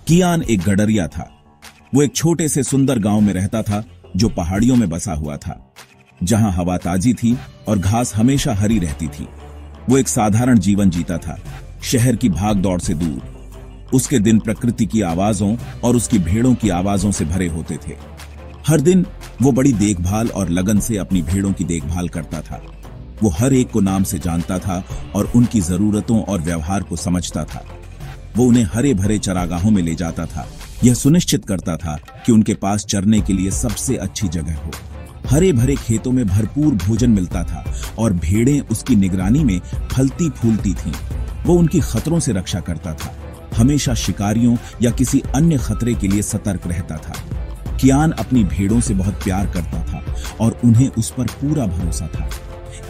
कियान एक गडरिया था। वो एक छोटे से सुंदर गांव में रहता था जो पहाड़ियों में बसा हुआ था, जहां हवा ताजी थी और घास हमेशा हरी रहती थी। वो एक साधारण जीवन जीता था, शहर की भाग दौड़ से दूर। उसके दिन प्रकृति की आवाजों और उसकी भेड़ों की आवाजों से भरे होते थे। हर दिन वो बड़ी देखभाल और लगन से अपनी भेड़ों की देखभाल करता था। वो हर एक को नाम से जानता था और उनकी जरूरतों और व्यवहार को समझता था। वो उन्हें हरे भरे चरागाहों में ले जाता था, यह सुनिश्चित करता था कि उनके पास चरने के लिए सबसे अच्छी जगह हो। हरे भरे खेतों में भरपूर भोजन मिलता था और भेड़ें उसकी निगरानी में फलती फूलती थीं। वो उनकी खतरों से रक्षा करता था, हमेशा शिकारियों या किसी अन्य खतरे के लिए सतर्क रहता था। कियान अपनी भेड़ों से बहुत प्यार करता था और उन्हें उस पर पूरा भरोसा था।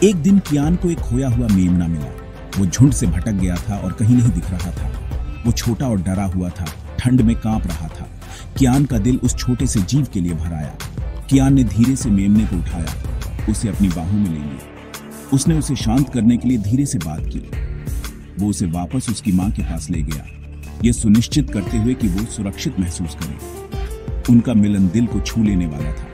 एक दिन कियान को एक खोया हुआ मेमना मिला। वो झुंड से भटक गया था और कहीं नहीं दिख रहा था। वो छोटा और डरा हुआ था, ठंड में कांप रहा था। कियान का दिल उस छोटे से जीव के लिए भर आया। कियान ने धीरे से मेमने को उठाया, उसे अपनी बाहों में ले लिया। उसने उसे शांत करने के लिए धीरे से बात की। वो उसे वापस उसकी मां के पास ले गया, यह सुनिश्चित करते हुए कि वो सुरक्षित महसूस करे। उनका मिलन दिल को छू लेने वाला था।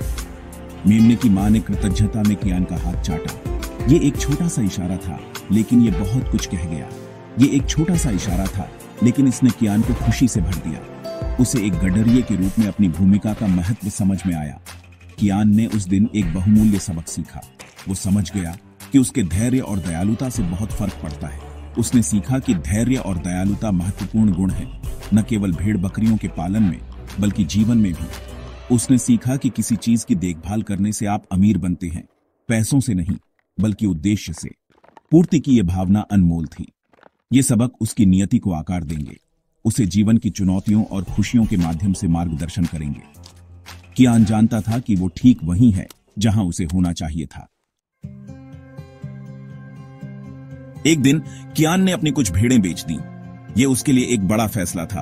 मेमने की मां ने कृतज्ञता में कियान का हाथ चाटा। ये एक छोटा सा इशारा था, लेकिन ये बहुत कुछ कह गया। ये एक छोटा सा इशारा था, लेकिन इसने कियान को खुशी से भर दिया। उसे एक गडरिये के रूप में अपनी भूमिका का महत्व समझ में आया। कियान ने उस दिन एक बहुमूल्य सबक सीखा। वो समझ गया कि उसके धैर्य और दयालुता से बहुत फर्क पड़ता है। उसने सीखा कि धैर्य और दयालुता महत्वपूर्ण गुण है, न केवल भेड़ बकरियों के पालन में बल्कि जीवन में भी। उसने सीखा कि किसी चीज की देखभाल करने से आप अमीर बनते हैं, पैसों से नहीं बल्कि उद्देश्य से। पूर्ति की यह भावना अनमोल थी। ये सबक उसकी नियति को आकार देंगे, उसे जीवन की चुनौतियों और खुशियों के माध्यम से मार्गदर्शन करेंगे। कियान जानता था कि वो ठीक वहीं है जहां उसे होना चाहिए था। एक दिन कियान ने अपनी कुछ भेड़ें बेच दी। ये उसके लिए एक बड़ा फैसला था,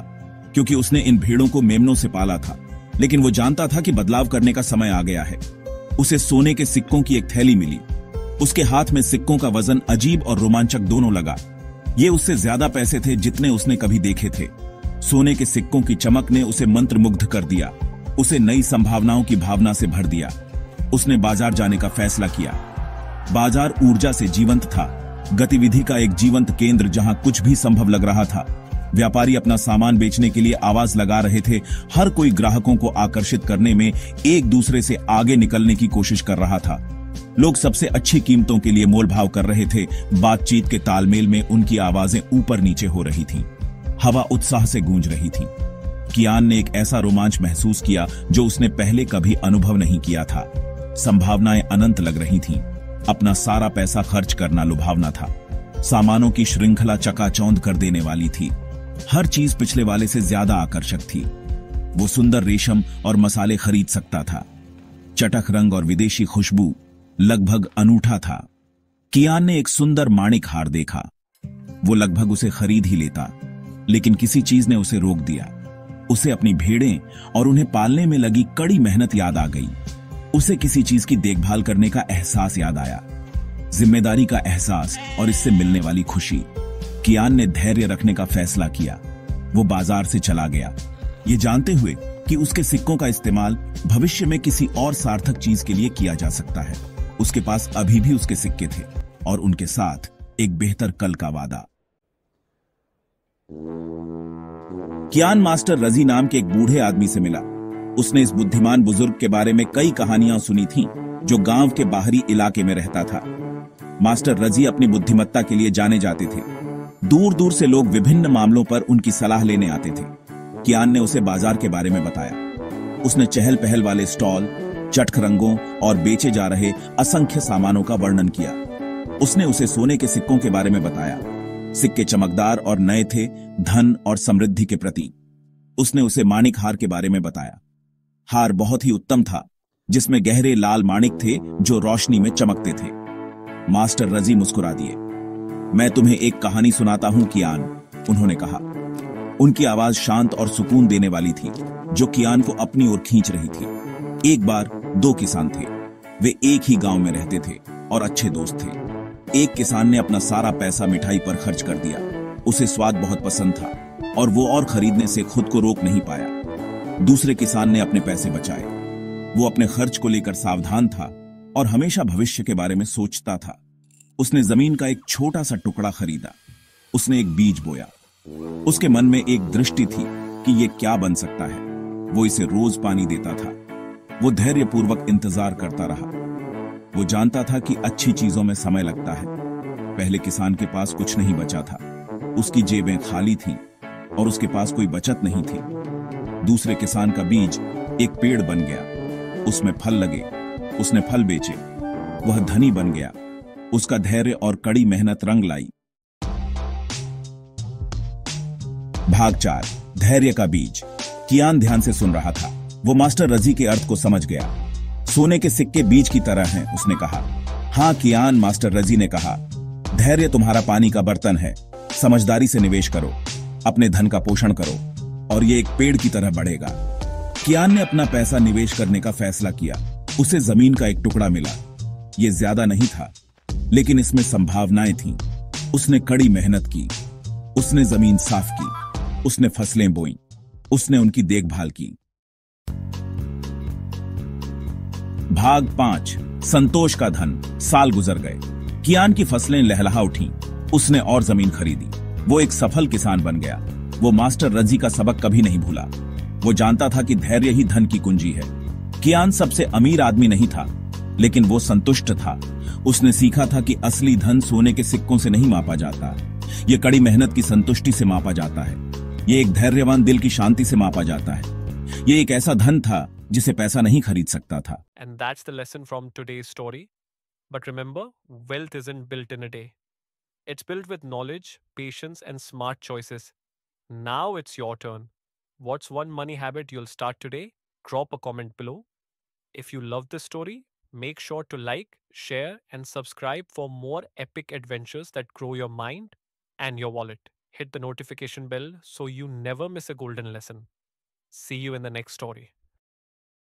क्योंकि उसने इन भेड़ों को मेमनों से पाला था। लेकिन वो जानता था कि बदलाव करने का समय आ गया है। उसे सोने के सिक्कों की एक थैली मिली। उसके हाथ में सिक्कों का वजन अजीब और रोमांचक दोनों लगा। ये उससे ज्यादा पैसे थे जितने उसने कभी देखे थे। सोने के सिक्कों की चमक ने उसे मंत्रमुग्ध कर दिया, उसे नई संभावनाओं की भावना से भर दिया। उसने बाजार जाने का फैसला किया। बाजार ऊर्जा से जीवंत था, गतिविधि का एक जीवंत केंद्र जहां कुछ भी संभव लग रहा था। व्यापारी अपना सामान बेचने के लिए आवाज लगा रहे थे। हर कोई ग्राहकों को आकर्षित करने में एक दूसरे से आगे निकलने की कोशिश कर रहा था। लोग सबसे अच्छी कीमतों के लिए मोलभाव कर रहे थे। बातचीत के तालमेल में उनकी आवाजें ऊपर नीचे हो रही थीं। हवा उत्साह से गूंज रही थी। कियान ने एक ऐसा रोमांच महसूस किया जो उसने पहले कभी अनुभव नहीं किया था। संभावनाएं अनंत लग रही थीं। अपना सारा पैसा खर्च करना लुभावना था। सामानों की श्रृंखला चकाचौंध कर देने वाली थी। हर चीज पिछले वाले से ज्यादा आकर्षक थी। वो सुंदर रेशम और मसाले खरीद सकता था। चटक रंग और विदेशी खुशबू लगभग अनूठा था। कियान ने एक सुंदर माणिक हार देखा। वो लगभग उसे खरीद ही लेता, लेकिन किसी चीज ने उसे रोक दिया। उसे अपनी भेड़ें और उन्हें पालने में लगी कड़ी मेहनत याद आ गई। उसे किसी चीज की देखभाल करने का एहसास याद आया, जिम्मेदारी का एहसास और इससे मिलने वाली खुशी। कियान ने धैर्य रखने का फैसला किया। वो बाजार से चला गया, ये जानते हुए कि उसके सिक्कों का इस्तेमाल भविष्य में किसी और सार्थक चीज के लिए किया जा सकता है। उसके पास अभी भी उसके सिक्के थे और उनके साथ एक बेहतर कल का वादा। कियान मास्टर रजी नाम के एक बूढ़े आदमी से मिला। उसने इस बुद्धिमान बुजुर्ग के बारे में कई कहानियां सुनी थीं, जो गांव के बाहरी इलाके में रहता था। मास्टर रजी अपनी बुद्धिमत्ता के लिए जाने जाते थे। दूर दूर से लोग विभिन्न मामलों पर उनकी सलाह लेने आते थे। कियान ने उसे बाजार के बारे में बताया। उसने चहल पहल वाले स्टॉल, चटख रंगों और बेचे जा रहे असंख्य सामानों का वर्णन किया। उसने उसे सोने के सिक्कों के बारे में बताया। सिक्के चमकदार और नए थे, धन और समृद्धि के प्रतीक। उसने उसे माणिक हार के बारे में बताया। हार बहुत ही उत्तम था, जिसमें गहरे लाल माणिक थे जो रोशनी में चमकते थे। मास्टर रजी मुस्कुरा दिए। मैं तुम्हें एक कहानी सुनाता हूं कियान, उन्होंने कहा। उनकी आवाज शांत और सुकून देने वाली थी, जो कियान को अपनी ओर खींच रही थी। एक बार दो किसान थे। वे एक ही गांव में रहते थे और अच्छे दोस्त थे। एक किसान ने अपना सारा पैसा मिठाई पर खर्च कर दिया। उसे स्वाद बहुत पसंद था, और वो और खरीदने से खुद को रोक नहीं पाया। दूसरे किसान ने अपने पैसे बचाए। वो अपने खर्च को लेकर सावधान था और हमेशा भविष्य के बारे में सोचता था। उसने जमीन का एक छोटा सा टुकड़ा खरीदा। उसने एक बीज बोया। उसके मन में एक दृष्टि थी कि ये क्या बन सकता है। वो इसे रोज पानी देता था। वो धैर्यपूर्वक इंतजार करता रहा। वो जानता था कि अच्छी चीजों में समय लगता है। पहले किसान के पास कुछ नहीं बचा था। उसकी जेबें खाली थीं और उसके पास कोई बचत नहीं थी। दूसरे किसान का बीज एक पेड़ बन गया। उसमें फल लगे। उसने फल बेचे। वह धनी बन गया। उसका धैर्य और कड़ी मेहनत रंग लाई। भाग 4, धैर्य का बीज। कियान ध्यान से सुन रहा था। वो मास्टर रजी के अर्थ को समझ गया। सोने के सिक्के बीज की तरह हैं, उसने कहा। हाँ कियान, मास्टर रजी ने कहा। धैर्य तुम्हारा पानी का बर्तन है। समझदारी से निवेश करो, अपने धन का पोषण करो और ये एक पेड़ की तरह बढ़ेगा। कियान ने अपना पैसा निवेश करने का फैसला किया। उसे जमीन का एक टुकड़ा मिला। ये ज्यादा नहीं था, लेकिन इसमें संभावनाएं थीं। उसने कड़ी मेहनत की। उसने जमीन साफ की। उसने फसलें बोईं। उसने उनकी देखभाल की। भाग 5, संतोष का धन। साल गुजर गए। कियान की फसलें लहलहा उठीं। उसने और जमीन खरीदी। वो एक सफल किसान बन गया। वो मास्टर रजी का सबक कभी नहीं भूला। वो जानता था कि धैर्य ही धन की कुंजी है। कियान सबसे अमीर आदमी नहीं था, लेकिन वो संतुष्ट था। उसने सीखा था कि असली धन सोने के सिक्कों से नहीं मापा जाता। ये कड़ी मेहनत की संतुष्टि से मापा जाता है। ये एक धैर्यवान दिल की शांति से मापा जाता है। ये एक ऐसा धन था जिसे पैसा नहीं खरीद सकता था। And that's the lesson from today's story. But remember, wealth isn't built in a day. It's built with knowledge, patience, and smart choices. Now it's your turn. What's one money habit you'll start today? Drop a comment below. If you love this story, make sure to like, share, and subscribe for more epic adventures that grow your mind and your wallet. Hit the notification bell so you never miss a golden lesson. See you in the next story.